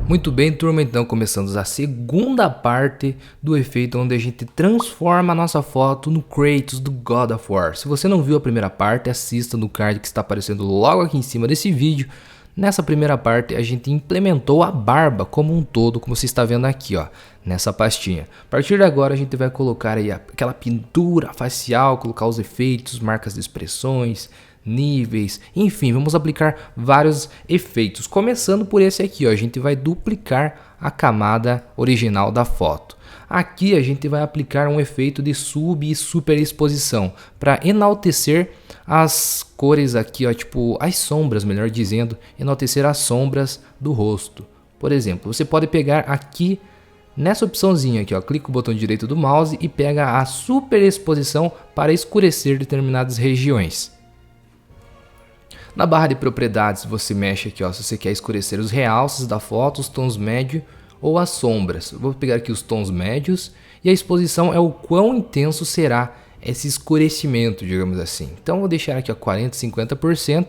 Muito bem, turma, então começamos a segunda parte do efeito onde a gente transforma a nossa foto no Kratos do God of War. Se você não viu a primeira parte, assista no card que está aparecendo logo aqui em cima desse vídeo. Nessa primeira parte a gente implementou a barba como um todo, como você está vendo aqui, ó, nessa pastinha. A partir de agora a gente vai colocar aí aquela pintura facial, colocar os efeitos, marcas de expressões, níveis, enfim, vamos aplicar vários efeitos, começando por esse aqui, ó, a gente vai duplicar a camada original da foto. Aqui a gente vai aplicar um efeito de sub e superexposição para enaltecer as cores aqui, ó, tipo as sombras, melhor dizendo, enaltecer as sombras do rosto. Por exemplo, você pode pegar aqui nessa opçãozinha aqui, ó, clica o botão direito do mouse e pega a superexposição para escurecer determinadas regiões. Na barra de propriedades você mexe aqui, ó, se você quer escurecer os realces da foto, os tons médios ou as sombras. Eu vou pegar aqui os tons médios e a exposição é o quão intenso será esse escurecimento, digamos assim. Então vou deixar aqui a 40, 50%.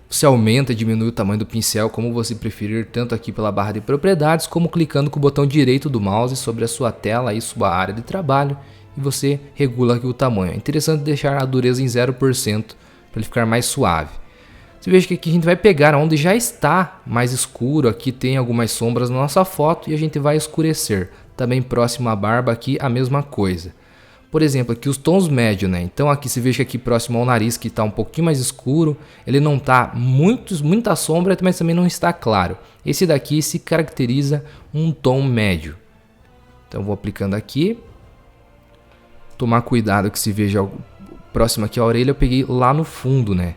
Você aumenta e diminui o tamanho do pincel como você preferir, tanto aqui pela barra de propriedades como clicando com o botão direito do mouse sobre a sua tela e sua área de trabalho e você regula aqui o tamanho. É interessante deixar a dureza em 0%. Para ele ficar mais suave. Você veja que aqui a gente vai pegar onde já está mais escuro, aqui tem algumas sombras na nossa foto e a gente vai escurecer. Também próximo à barba aqui a mesma coisa. Por exemplo, aqui os tons médios, né? Então aqui você veja que aqui próximo ao nariz que está um pouquinho mais escuro, ele não está muita sombra, mas também não está claro. Esse daqui se caracteriza um tom médio. Então vou aplicando aqui. Tomar cuidado que se veja próximo aqui a orelha eu peguei lá no fundo, né?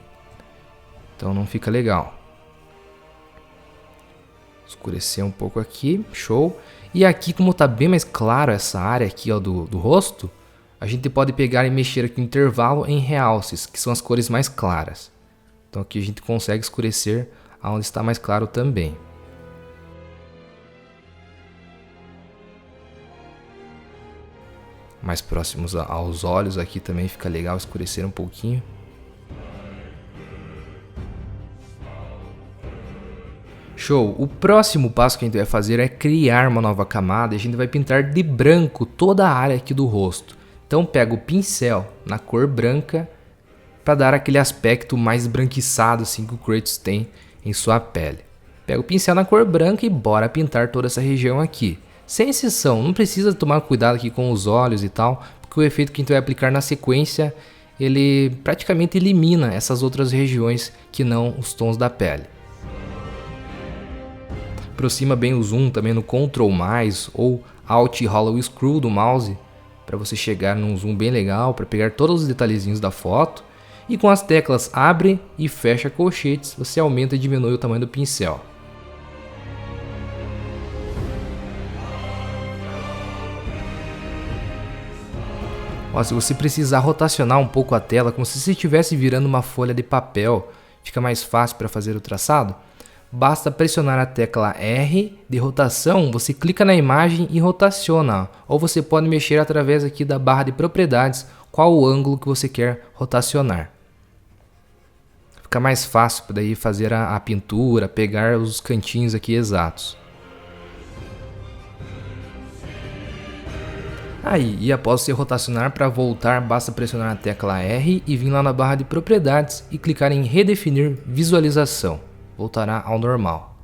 Então não fica legal. Escurecer um pouco aqui, show. E aqui como tá bem mais claro essa área aqui, ó, do rosto, a gente pode pegar e mexer aqui no intervalo em realces, que são as cores mais claras. Então aqui a gente consegue escurecer aonde está mais claro também. Mais próximos aos olhos aqui também fica legal escurecer um pouquinho. Show! O próximo passo que a gente vai fazer é criar uma nova camada e a gente vai pintar de branco toda a área aqui do rosto. Então pega o pincel na cor branca para dar aquele aspecto mais esbranquiçado assim que o Kratos tem em sua pele. Pega o pincel na cor branca e bora pintar toda essa região aqui. Sem exceção, não precisa tomar cuidado aqui com os olhos e tal, porque o efeito que a gente vai aplicar na sequência, ele praticamente elimina essas outras regiões que não os tons da pele. Aproxima bem o zoom também no Ctrl+, ou Alt e rola o Screw do mouse, para você chegar num zoom bem legal, para pegar todos os detalhezinhos da foto. E com as teclas abre e fecha colchetes, você aumenta e diminui o tamanho do pincel. Ó, se você precisar rotacionar um pouco a tela, como se você estivesse virando uma folha de papel, fica mais fácil para fazer o traçado. Basta pressionar a tecla R de rotação, você clica na imagem e rotaciona. Ou você pode mexer através aqui da barra de propriedades, qual o ângulo que você quer rotacionar. Fica mais fácil para daí fazer a pintura, pegar os cantinhos aqui exatos. Aí, e após você rotacionar para voltar, basta pressionar a tecla R e vir lá na barra de propriedades e clicar em redefinir visualização. Voltará ao normal.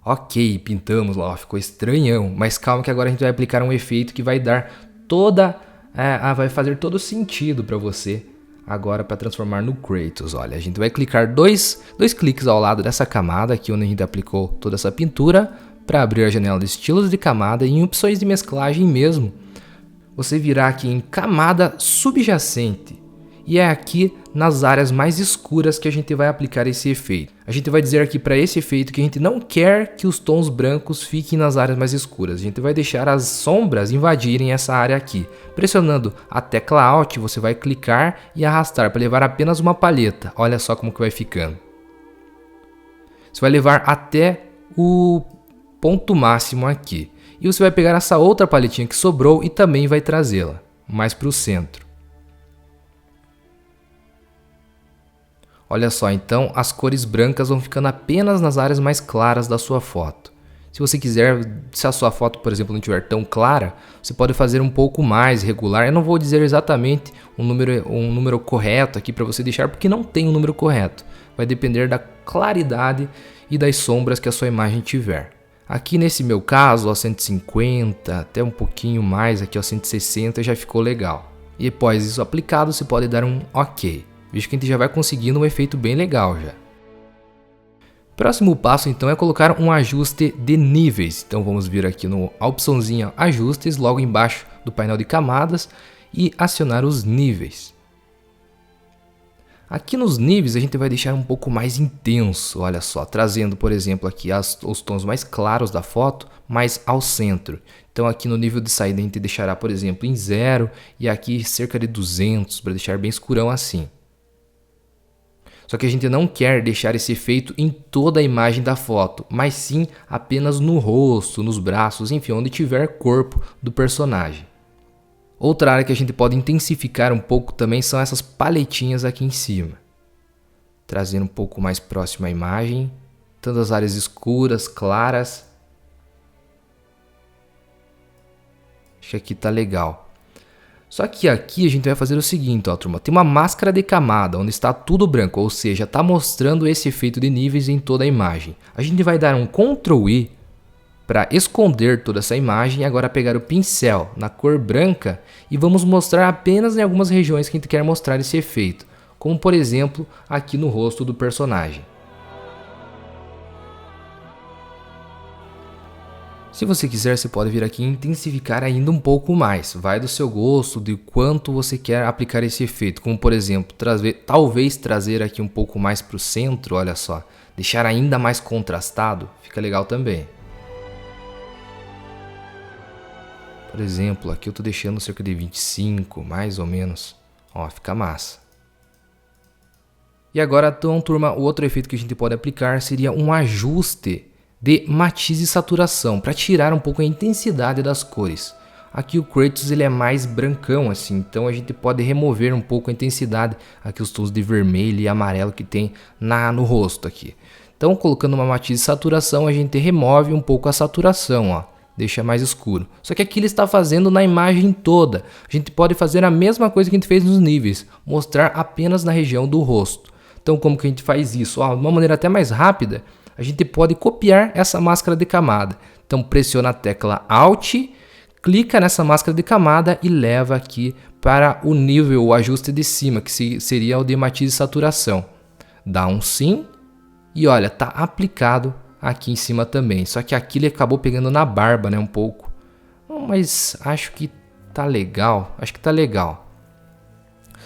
Ok, pintamos lá, ficou estranhão, mas calma que agora a gente vai aplicar um efeito que vai dar vai fazer todo sentido para você agora para transformar no Kratos. Olha, a gente vai clicar dois cliques ao lado dessa camada aqui onde a gente aplicou toda essa pintura para abrir a janela de estilos de camada e em opções de mesclagem mesmo. Você virá aqui em camada subjacente e é aqui nas áreas mais escuras que a gente vai aplicar esse efeito. A gente vai dizer aqui para esse efeito que a gente não quer que os tons brancos fiquem nas áreas mais escuras. A gente vai deixar as sombras invadirem essa área aqui. Pressionando a tecla Alt, você vai clicar e arrastar para levar apenas uma palheta. Olha só como que vai ficando. Você vai levar até o ponto máximo aqui. E você vai pegar essa outra paletinha que sobrou e também vai trazê-la mais para o centro. Olha só, então as cores brancas vão ficando apenas nas áreas mais claras da sua foto. Se você quiser, se a sua foto, por exemplo, não estiver tão clara, você pode fazer um pouco mais regular. Eu não vou dizer exatamente um número correto aqui para você deixar, porque não tem um número correto. Vai depender da claridade e das sombras que a sua imagem tiver. Aqui nesse meu caso, ó, 150, até um pouquinho mais, aqui ó, 160 já ficou legal. E após isso aplicado, você pode dar um OK. Veja que a gente já vai conseguindo um efeito bem legal já. Próximo passo então é colocar um ajuste de níveis. Então vamos vir aqui na opçãozinha ajustes, logo embaixo do painel de camadas e acionar os níveis. Aqui nos níveis a gente vai deixar um pouco mais intenso, olha só, trazendo por exemplo aqui os tons mais claros da foto, mais ao centro. Então aqui no nível de saída a gente deixará por exemplo em 0 e aqui cerca de 200 para deixar bem escurão assim. Só que a gente não quer deixar esse efeito em toda a imagem da foto, mas sim apenas no rosto, nos braços, enfim, onde tiver corpo do personagem. Outra área que a gente pode intensificar um pouco também são essas paletinhas aqui em cima. Trazendo um pouco mais próximo à imagem, tanto as áreas escuras, claras. Acho que aqui tá legal. Só que aqui a gente vai fazer o seguinte, ó, turma, tem uma máscara de camada onde está tudo branco, ou seja, está mostrando esse efeito de níveis em toda a imagem. A gente vai dar um Ctrl I para esconder toda essa imagem e agora pegar o pincel na cor branca e vamos mostrar apenas em algumas regiões que a gente quer mostrar esse efeito, como por exemplo aqui no rosto do personagem. Se você quiser, você pode vir aqui e intensificar ainda um pouco mais. Vai do seu gosto, de quanto você quer aplicar esse efeito. Como por exemplo, talvez trazer aqui um pouco mais para o centro, olha só. Deixar ainda mais contrastado, fica legal também. Por exemplo, aqui eu estou deixando cerca de 25, mais ou menos. Ó, fica massa. E agora, então, turma, o outro efeito que a gente pode aplicar seria um ajuste de matiz e saturação, para tirar um pouco a intensidade das cores. Aqui o Kratos ele é mais brancão assim, então a gente pode remover um pouco a intensidade, aqui os tons de vermelho e amarelo que tem no rosto aqui. Então colocando uma matiz e saturação a gente remove um pouco a saturação, ó, deixa mais escuro. Só que aqui ele está fazendo na imagem toda. A gente pode fazer a mesma coisa que a gente fez nos níveis, mostrar apenas na região do rosto. Então como que a gente faz isso? Ó, de uma maneira até mais rápida, a gente pode copiar essa máscara de camada. Então pressiona a tecla Alt, clica nessa máscara de camada e leva aqui para o nível, o ajuste de cima, que seria o de matiz e saturação. Dá um sim e olha, tá aplicado aqui em cima também. Só que aqui ele acabou pegando na barba, né, um pouco. Mas acho que tá legal,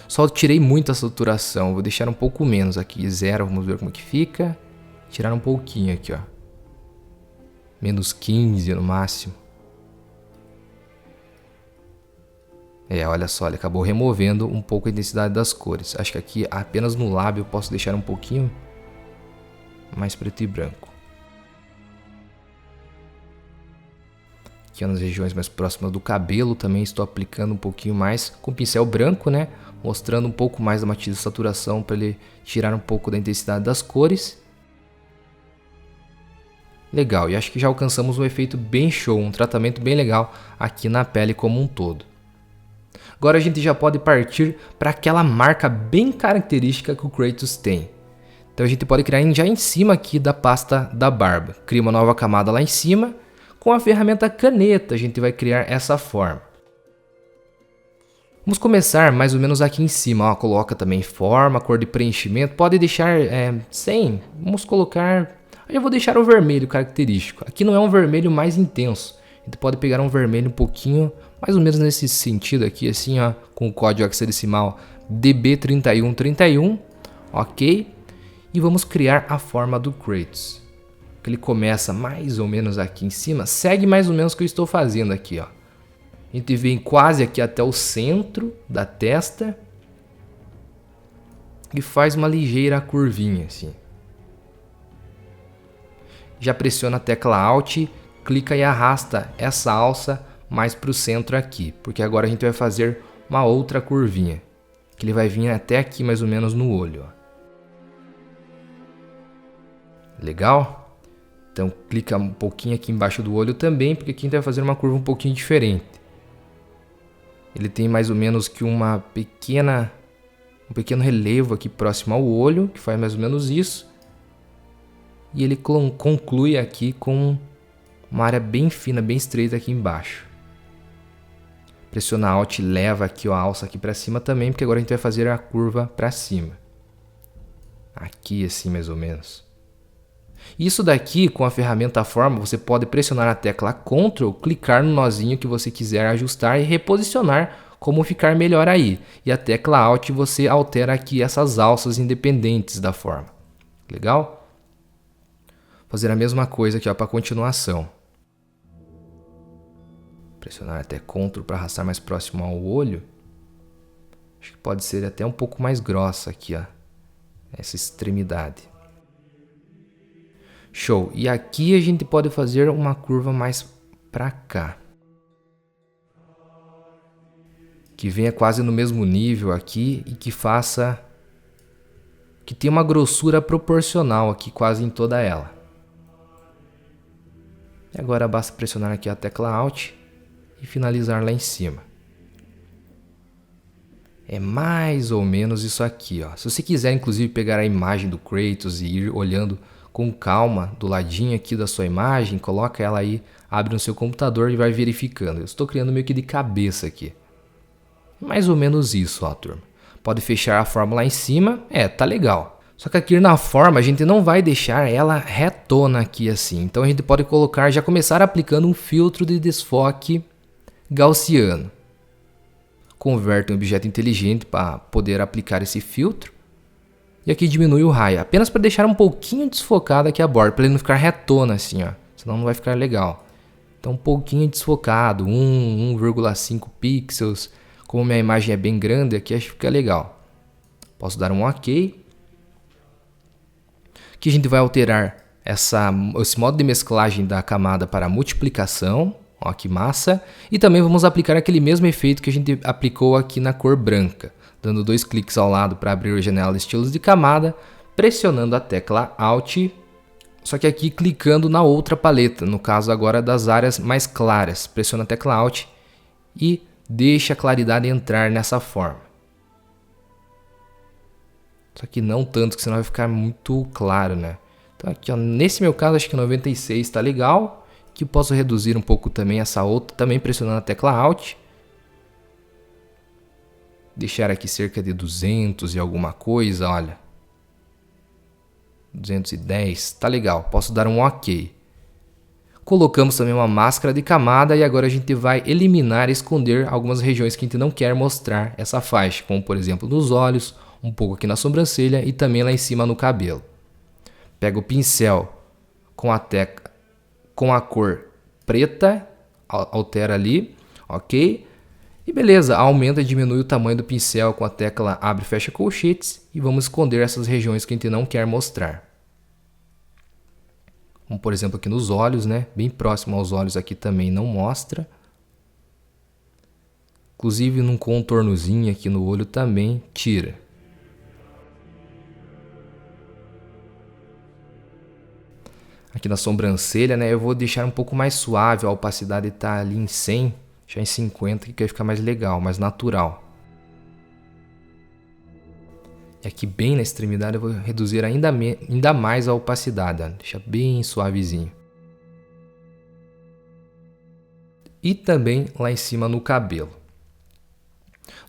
Só tirei muito a saturação, vou deixar um pouco menos aqui, 0, vamos ver como que fica. Tirar um pouquinho aqui, ó. Menos 15 no máximo. Olha só, ele acabou removendo um pouco a intensidade das cores. Acho que aqui apenas no lábio eu posso deixar um pouquinho mais preto e branco. Aqui nas regiões mais próximas do cabelo também estou aplicando um pouquinho mais com pincel branco, né? Mostrando um pouco mais da matiz e saturação para ele tirar um pouco da intensidade das cores. Legal, e acho que já alcançamos um efeito bem show, um tratamento bem legal aqui na pele como um todo. Agora a gente já pode partir para aquela marca bem característica que o Kratos tem. Então a gente pode criar já em cima aqui da pasta da barba. Cria uma nova camada lá em cima. Com a ferramenta caneta a gente vai criar essa forma. Vamos começar mais ou menos aqui em cima. Ó, coloca também forma, cor de preenchimento. Pode deixar sem. Vamos colocar... Eu vou deixar o vermelho característico. Aqui não é um vermelho mais intenso. A gente pode pegar um vermelho um pouquinho, mais ou menos nesse sentido aqui, assim, ó, com o código hexadecimal DB3131. Ok. E vamos criar a forma do Kratos. Ele começa mais ou menos aqui em cima. Segue mais ou menos o que eu estou fazendo aqui, ó. A gente vem quase aqui até o centro da testa. E faz uma ligeira curvinha, assim. Já pressiona a tecla Alt, clica e arrasta essa alça mais para o centro aqui, porque agora a gente vai fazer uma outra curvinha, que ele vai vir até aqui mais ou menos no olho. Ó. Legal? Então clica um pouquinho aqui embaixo do olho também, porque aqui a gente vai fazer uma curva um pouquinho diferente. Ele tem mais ou menos que um pequeno relevo aqui próximo ao olho, que faz mais ou menos isso. E ele conclui aqui com uma área bem fina, bem estreita aqui embaixo. Pressiona Alt e leva aqui ó, a alça aqui para cima também, porque agora a gente vai fazer a curva para cima. Aqui assim mais ou menos. Isso daqui, com a ferramenta Forma, você pode pressionar a tecla Ctrl, clicar no nozinho que você quiser ajustar e reposicionar como ficar melhor aí. E a tecla Alt você altera aqui essas alças independentes da forma. Legal? Fazer a mesma coisa aqui para continuação. Pressionar até Ctrl para arrastar mais próximo ao olho. Acho que pode ser até um pouco mais grossa aqui, ó, essa extremidade. Show! E aqui a gente pode fazer uma curva mais para cá. Que venha quase no mesmo nível aqui e que faça... que tenha uma grossura proporcional aqui quase em toda ela. E agora basta pressionar aqui a tecla Alt e finalizar lá em cima. É mais ou menos isso aqui, ó. Se você quiser inclusive pegar a imagem do Kratos e ir olhando com calma do ladinho aqui da sua imagem, coloca ela aí, abre no seu computador e vai verificando. Eu estou criando meio que de cabeça aqui. Mais ou menos isso, ó, turma. Pode fechar a forma lá em cima, tá legal. Só que aqui na forma a gente não vai deixar ela retona aqui assim. Então a gente pode colocar, já começar aplicando um filtro de desfoque gaussiano. Converte um objeto inteligente para poder aplicar esse filtro. E aqui diminui o raio, apenas para deixar um pouquinho desfocado aqui a borda, para ele não ficar retona assim, ó. Senão não vai ficar legal. Então um pouquinho desfocado, 1,5 pixels. Como minha imagem é bem grande aqui, acho que fica legal. Posso dar um OK. Aqui a gente vai alterar esse modo de mesclagem da camada para multiplicação. Ó, que massa. E também vamos aplicar aquele mesmo efeito que a gente aplicou aqui na cor branca. Dando 2 cliques ao lado para abrir a janela de estilos de camada. Pressionando a tecla Alt. Só que aqui clicando na outra paleta. No caso agora das áreas mais claras. Pressiona a tecla Alt e deixa a claridade entrar nessa forma. Só que não tanto, que senão vai ficar muito claro, né? Então aqui, ó, nesse meu caso, acho que 96 está legal. Aqui eu posso reduzir um pouco também essa outra, também pressionando a tecla Alt. Deixar aqui cerca de 200 e alguma coisa, olha. 210, tá legal. Posso dar um OK. Colocamos também uma máscara de camada e agora a gente vai eliminar e esconder algumas regiões que a gente não quer mostrar essa faixa, como por exemplo nos olhos, um pouco aqui na sobrancelha e também lá em cima no cabelo. Pega o pincel com a cor preta, altera ali, ok? E beleza, aumenta e diminui o tamanho do pincel com a tecla abre e fecha colchetes e vamos esconder essas regiões que a gente não quer mostrar. Como por exemplo aqui nos olhos, né? Bem próximo aos olhos aqui também não mostra. Inclusive num contornozinho aqui no olho também tira. Aqui na sobrancelha, né? Eu vou deixar um pouco mais suave, a opacidade está ali em 100, já em 50, que vai ficar mais legal, mais natural. E aqui bem na extremidade eu vou reduzir ainda mais a opacidade, ó. Deixa bem suavezinho. E também lá em cima no cabelo.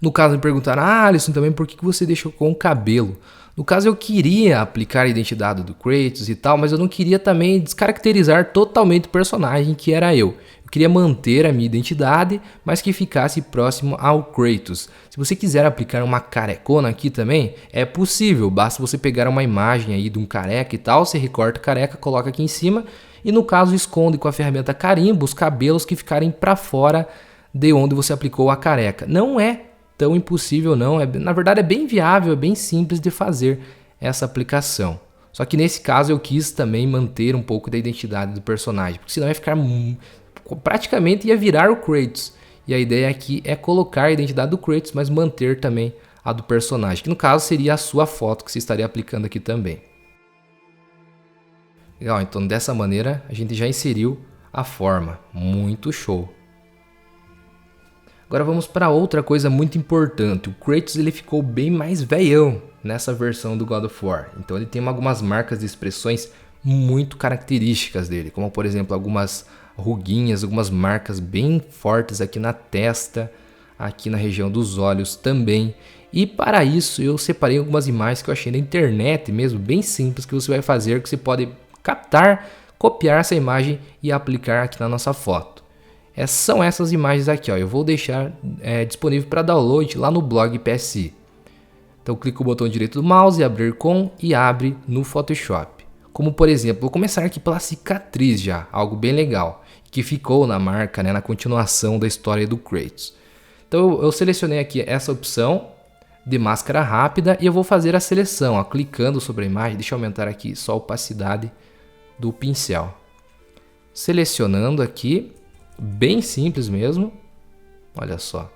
No caso me perguntaram, Alisson, também por que você deixou com o cabelo? No caso eu queria aplicar a identidade do Kratos e tal, mas eu não queria também descaracterizar totalmente o personagem que era eu. Eu queria manter a minha identidade, mas que ficasse próximo ao Kratos. Se você quiser aplicar uma carecona aqui também, é possível. Basta você pegar uma imagem aí de um careca e tal, você recorta a careca, coloca aqui em cima e no caso esconde com a ferramenta carimbo os cabelos que ficarem para fora de onde você aplicou a careca. Não é tão impossível não, na verdade é bem viável, é bem simples de fazer essa aplicação. Só que nesse caso eu quis também manter um pouco da identidade do personagem, porque senão ia ficar praticamente ia virar o Kratos. E a ideia aqui é colocar a identidade do Kratos, mas manter também a do personagem, que no caso seria a sua foto que você estaria aplicando aqui também. Legal, então dessa maneira a gente já inseriu a forma. Muito show. Agora vamos para outra coisa muito importante. O Kratos ele ficou bem mais velhão nessa versão do God of War. Então ele tem algumas marcas de expressões muito características dele, como por exemplo algumas ruguinhas, algumas marcas bem fortes aqui na testa, aqui na região dos olhos também. E para isso eu separei algumas imagens que eu achei na internet mesmo, bem simples, que você vai fazer, que você pode captar, copiar essa imagem e aplicar aqui na nossa foto. São essas imagens aqui, ó. Eu vou deixar disponível para download lá no blog PSI. Então clica o botão direito do mouse e abrir com e abre no Photoshop. Como por exemplo, vou começar aqui pela cicatriz já, algo bem legal, que ficou na marca, né, na continuação da história do Kratos. Então eu selecionei aqui essa opção de máscara rápida e eu vou fazer a seleção, ó, clicando sobre a imagem. Deixa eu aumentar aqui só a opacidade do pincel. Selecionando aqui, bem simples mesmo, olha só.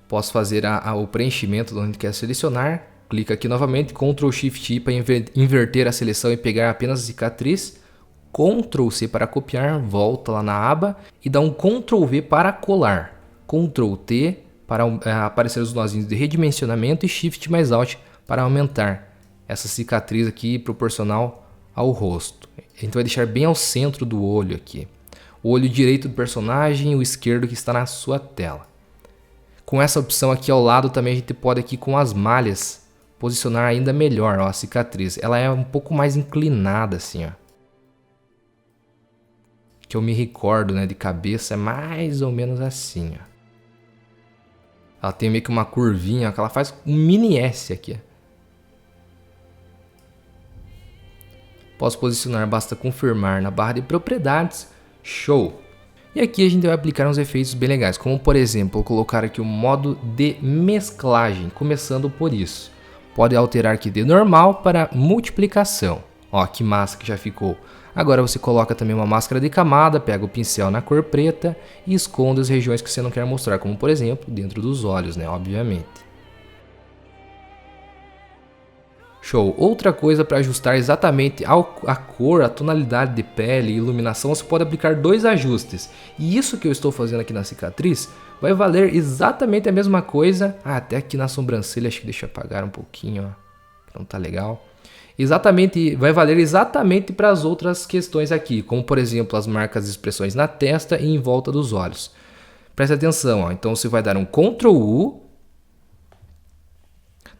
Posso fazer o preenchimento de onde quer selecionar. Clica aqui novamente, Ctrl Shift I para inverter a seleção e pegar apenas a cicatriz. Ctrl C para copiar, volta lá na aba e dá um Ctrl V para colar. Ctrl T para aparecer os nozinhos de redimensionamento e Shift mais Alt para aumentar essa cicatriz aqui proporcional ao rosto. A gente vai deixar bem ao centro do olho aqui. O olho direito do personagem e o esquerdo que está na sua tela. Com essa opção aqui ao lado também a gente pode aqui com as malhas posicionar ainda melhor, ó, a cicatriz. Ela é um pouco mais inclinada assim, ó. Que eu me recordo, né, de cabeça é mais ou menos assim, ó. Ela tem meio que uma curvinha, ó, que ela faz um mini S aqui, ó. Posso posicionar, basta confirmar na barra de propriedades. Show! E aqui a gente vai aplicar uns efeitos bem legais, como por exemplo, vou colocar aqui o modo de mesclagem, começando por isso. Pode alterar aqui de normal para multiplicação. Ó, que massa que já ficou. Agora você coloca também uma máscara de camada, pega o pincel na cor preta e esconde as regiões que você não quer mostrar, como por exemplo, dentro dos olhos, né, obviamente. Show! Outra coisa para ajustar exatamente a cor, a tonalidade de pele e iluminação, você pode aplicar dois ajustes. E isso que eu estou fazendo aqui na cicatriz vai valer exatamente a mesma coisa. Até aqui na sobrancelha, acho que deixa eu apagar um pouquinho, ó, que não tá legal. Vai valer exatamente para as outras questões aqui, como por exemplo as marcas de expressões na testa e em volta dos olhos. Preste atenção, ó. Então você vai dar um Ctrl U.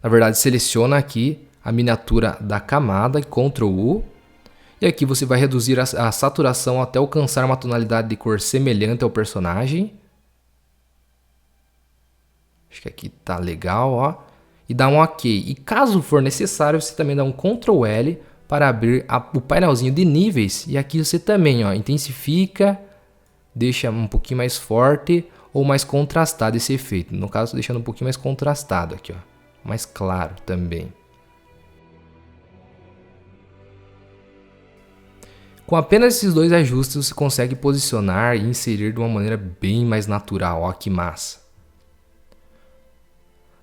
Na verdade, seleciona aqui a miniatura da camada, Ctrl U, e aqui você vai reduzir a saturação até alcançar uma tonalidade de cor semelhante ao personagem. Acho que aqui tá legal, ó. E dá um OK. E caso for necessário, você também dá um Ctrl L para abrir o painelzinho de níveis. E aqui você também, ó, intensifica, deixa um pouquinho mais forte ou mais contrastado esse efeito. No caso, deixando um pouquinho mais contrastado aqui, ó, mais claro também. Com apenas esses dois ajustes você consegue posicionar e inserir de uma maneira bem mais natural, ó que massa.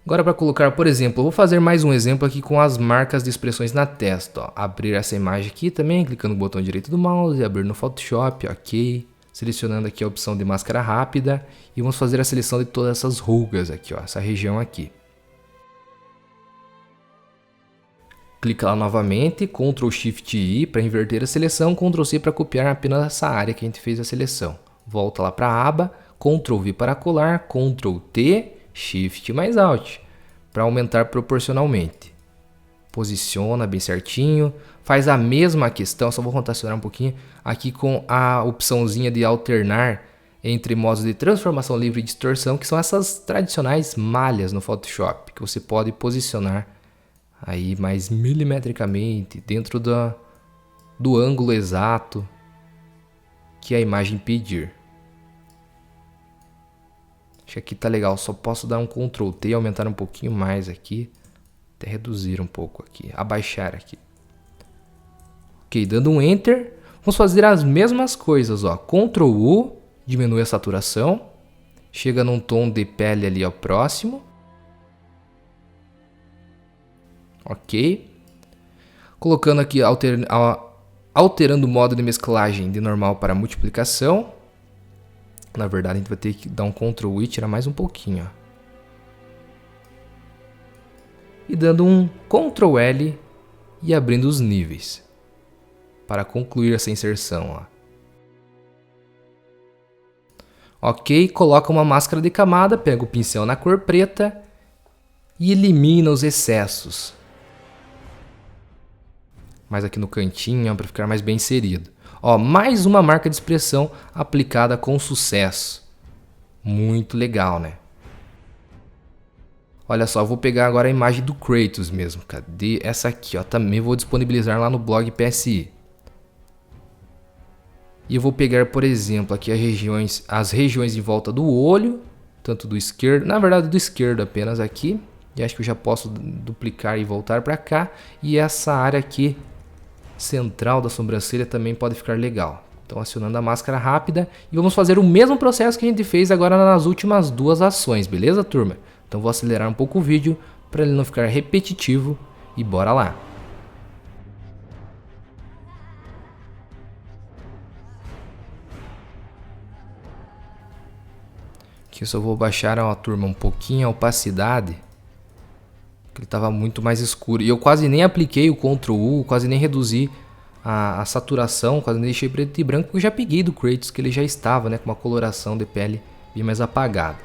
Agora para colocar, por exemplo, eu vou fazer mais um exemplo aqui com as marcas de expressões na testa, ó. Abrir essa imagem aqui também, clicando no botão direito do mouse, abrir no Photoshop, ok. Selecionando aqui a opção de máscara rápida e vamos fazer a seleção de todas essas rugas aqui, ó, essa região aqui. Clica lá novamente, Ctrl Shift I para inverter a seleção, Ctrl C para copiar apenas essa área que a gente fez a seleção. Volta lá para a aba, Ctrl V para colar, Ctrl T, Shift mais Alt para aumentar proporcionalmente. Posiciona bem certinho, faz a mesma questão, só vou rotacionar um pouquinho, aqui com a opçãozinha de alternar entre modos de transformação livre e distorção, que são essas tradicionais malhas no Photoshop, que você pode posicionar aí mais milimetricamente dentro do ângulo exato que a imagem pedir. Acho que aqui tá legal, só posso dar um Ctrl T e aumentar um pouquinho mais aqui, até reduzir um pouco aqui, abaixar aqui. Ok, dando um Enter, vamos fazer as mesmas coisas, ó. Ctrl U, diminui a saturação, chega num tom de pele ali ao próximo. Ok. Colocando aqui, alterando o modo de mesclagem de normal para multiplicação. Na verdade, a gente vai ter que dar um Ctrl I e tirar mais um pouquinho. Ó. E dando um Ctrl L e abrindo os níveis. Para concluir essa inserção. Ó. Ok, coloca uma máscara de camada, pega o pincel na cor preta e elimina os excessos. Mais aqui no cantinho, para ficar mais bem inserido. Ó, mais uma marca de expressão aplicada com sucesso. Muito legal, né? Olha só, eu vou pegar agora a imagem do Kratos mesmo. Cadê essa aqui? Ó, também vou disponibilizar lá no blog PSI. E eu vou pegar, por exemplo, aqui as regiões em volta do olho, tanto do esquerdo, na verdade do esquerdo apenas aqui. E acho que eu já posso duplicar e voltar para cá. E essa área aqui central da sobrancelha também pode ficar legal. Então acionando a máscara rápida e vamos fazer o mesmo processo que a gente fez agora nas últimas duas ações, beleza, turma? Então vou acelerar um pouco o vídeo para ele não ficar repetitivo e bora lá. Aqui eu só vou baixar, ó, turma, um pouquinho a opacidade. Ele estava muito mais escuro. E eu quase nem apliquei o Ctrl U, quase nem reduzi a saturação, quase nem deixei preto e branco, porque eu já peguei do Kratos que ele já estava, né, com uma coloração de pele bem mais apagada.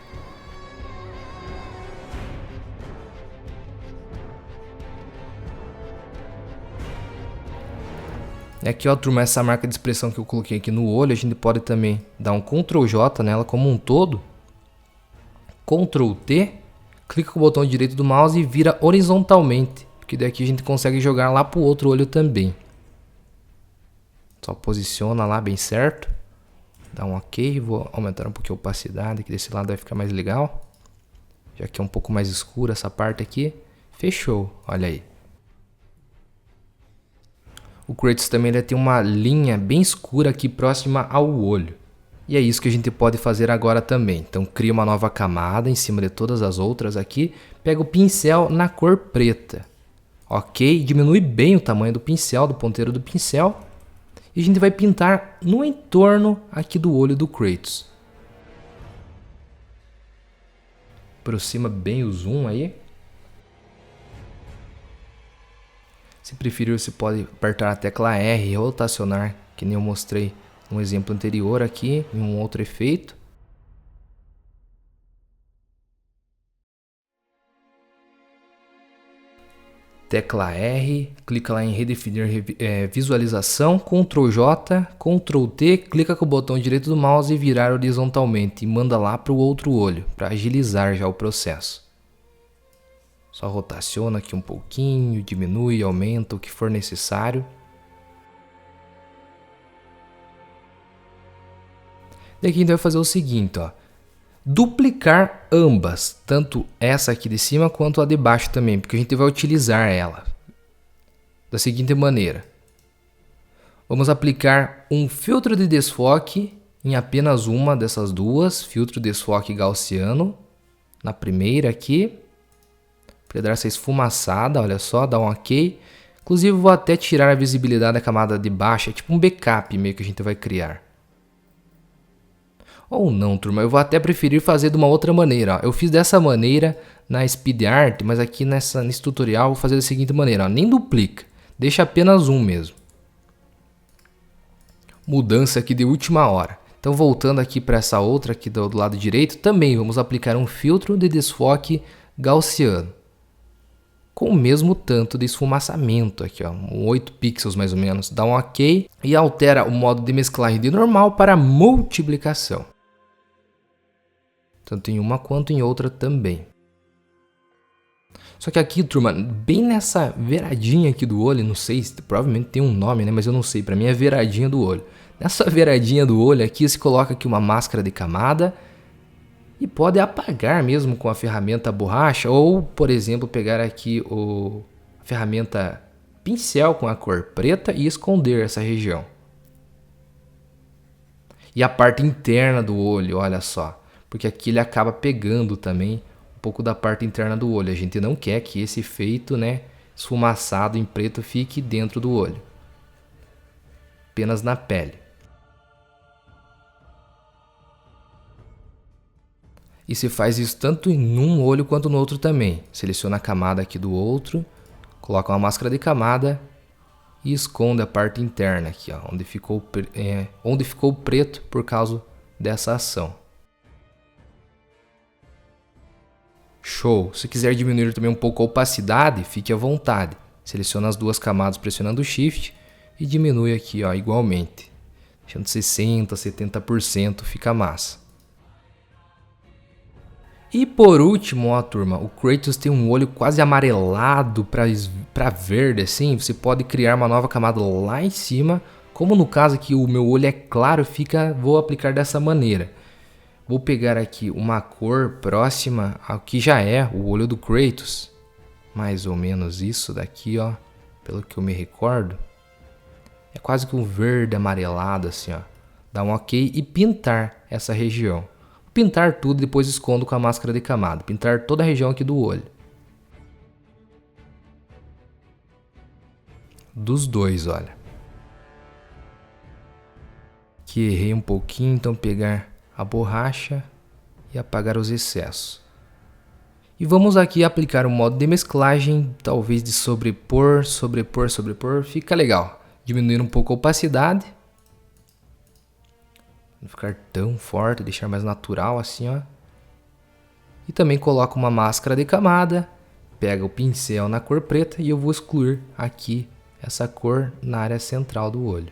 E aqui, ó, turma, essa marca de expressão que eu coloquei aqui no olho, a gente pode também dar um Ctrl J nela como um todo, Ctrl T, clica com o botão direito do mouse e vira horizontalmente, porque daqui a gente consegue jogar lá para o outro olho também. Só posiciona lá bem certo, dá um OK, vou aumentar um pouquinho a opacidade, que desse lado vai ficar mais legal, já que é um pouco mais escura essa parte aqui. Fechou, olha aí. O Kratos também tem uma linha bem escura aqui próxima ao olho. E é isso que a gente pode fazer agora também. Então cria uma nova camada em cima de todas as outras aqui. Pega o pincel na cor preta. Ok, diminui bem o tamanho do pincel, do ponteiro do pincel. E a gente vai pintar no entorno aqui do olho do Kratos. Aproxima bem o zoom aí. Se preferir, você pode apertar a tecla R e rotacionar, que nem eu mostrei no exemplo anterior aqui, em um outro efeito. Tecla R, clica lá em redefinir visualização, Ctrl J, Ctrl T, clica com o botão direito do mouse e virar horizontalmente e manda lá para o outro olho, para agilizar já o processo. Só rotaciona aqui um pouquinho, diminui, aumenta o que for necessário. Daqui então vai fazer o seguinte, ó. Duplicar ambas, tanto essa aqui de cima quanto a de baixo também, porque a gente vai utilizar ela da seguinte maneira. Vamos aplicar um filtro de desfoque em apenas uma dessas duas, filtro desfoque gaussiano, na primeira aqui. Para dar essa esfumaçada, olha só, dá um OK. Inclusive vou até tirar a visibilidade da camada de baixo, é tipo um backup meio que a gente vai criar. Ou não, turma, eu vou até preferir fazer de uma outra maneira. Ó. Eu fiz dessa maneira na Speed Art, mas aqui nesse tutorial eu vou fazer da seguinte maneira. Ó. Nem duplica, deixa apenas um mesmo. Mudança aqui de última hora. Então voltando aqui para essa outra aqui do lado direito, também vamos aplicar um filtro de desfoque gaussiano. Com o mesmo tanto de esfumaçamento aqui, ó, 8 pixels mais ou menos. Dá um OK e altera o modo de mesclagem de normal para multiplicação. Tanto em uma quanto em outra também. Só que aqui, turma, bem nessa viradinha aqui do olho, não sei, provavelmente tem um nome, né? Mas eu não sei, para mim é viradinha do olho. Nessa viradinha do olho aqui, se coloca aqui uma máscara de camada. E pode apagar mesmo com a ferramenta borracha ou, por exemplo, pegar aqui a ferramenta pincel com a cor preta e esconder essa região. E a parte interna do olho, olha só, porque aqui ele acaba pegando também um pouco da parte interna do olho. A gente não quer que esse efeito, né, esfumaçado em preto fique dentro do olho, apenas na pele. E se faz isso tanto em um olho quanto no outro também. Seleciona a camada aqui do outro, coloca uma máscara de camada e esconde a parte interna aqui, ó, onde ficou preto por causa dessa ação. Show! Se quiser diminuir também um pouco a opacidade, fique à vontade. Seleciona as duas camadas pressionando o Shift e diminui aqui, ó, igualmente. Deixando 60%, 70%, fica massa. E por último, ó turma, o Kratos tem um olho quase amarelado para verde assim. Você pode criar uma nova camada lá em cima. Como no caso aqui o meu olho é claro, vou aplicar dessa maneira. Vou pegar aqui uma cor próxima ao que já é o olho do Kratos. Mais ou menos isso daqui, ó, pelo que eu me recordo. É quase que um verde amarelado assim, ó. Dá um ok e pintar essa região. Pintar tudo e depois escondo com a máscara de camada. Pintar toda a região aqui do olho. Dos dois, olha. Aqui errei um pouquinho, então pegar a borracha e apagar os excessos. E vamos aqui aplicar o modo de mesclagem, talvez de sobrepor, sobrepor, sobrepor. Fica legal. Diminuir um pouco a opacidade. Não ficar tão forte, deixar mais natural assim, ó. E também coloco uma máscara de camada, pega o pincel na cor preta e eu vou excluir aqui essa cor na área central do olho.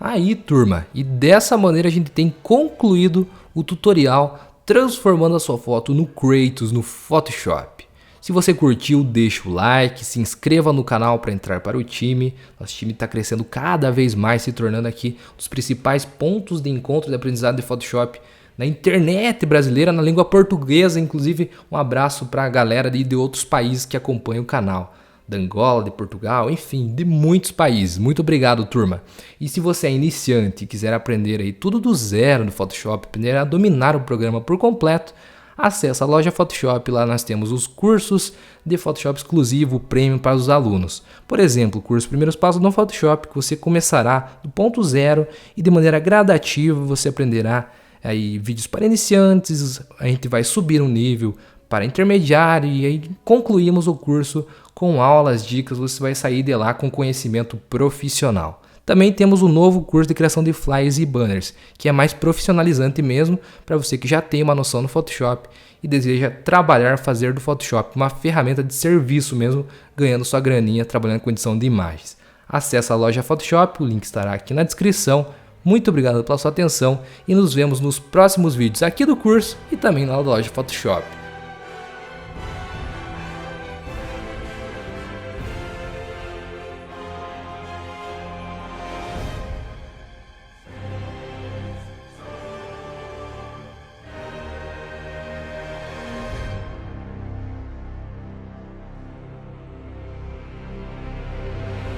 Aí, turma, e dessa maneira a gente tem concluído o tutorial transformando a sua foto no Kratos no Photoshop. Se você curtiu, deixa o like, se inscreva no canal para entrar para o time. Nosso time está crescendo cada vez mais, se tornando aqui um dos principais pontos de encontro de aprendizado de Photoshop na internet brasileira, na língua portuguesa. Inclusive, um abraço para a galera de outros países que acompanham o canal. Da Angola, de Portugal, enfim, de muitos países. Muito obrigado, turma. E se você é iniciante e quiser aprender aí tudo do zero no Photoshop, aprender a dominar o programa por completo, acesse a loja Photoshop, lá nós temos os cursos de Photoshop exclusivo, premium para os alunos. Por exemplo, o curso Primeiros Passos no Photoshop, que você começará do ponto zero e de maneira gradativa você aprenderá aí vídeos para iniciantes, a gente vai subir um nível para intermediário e aí concluímos o curso com aulas, dicas, você vai sair de lá com conhecimento profissional. Também temos o novo curso de criação de flyers e banners, que é mais profissionalizante mesmo para você que já tem uma noção no Photoshop e deseja trabalhar, fazer do Photoshop uma ferramenta de serviço mesmo, ganhando sua graninha trabalhando com edição de imagens. Acesse a loja Photoshop, o link estará aqui na descrição. Muito obrigado pela sua atenção e nos vemos nos próximos vídeos aqui do curso e também na loja Photoshop.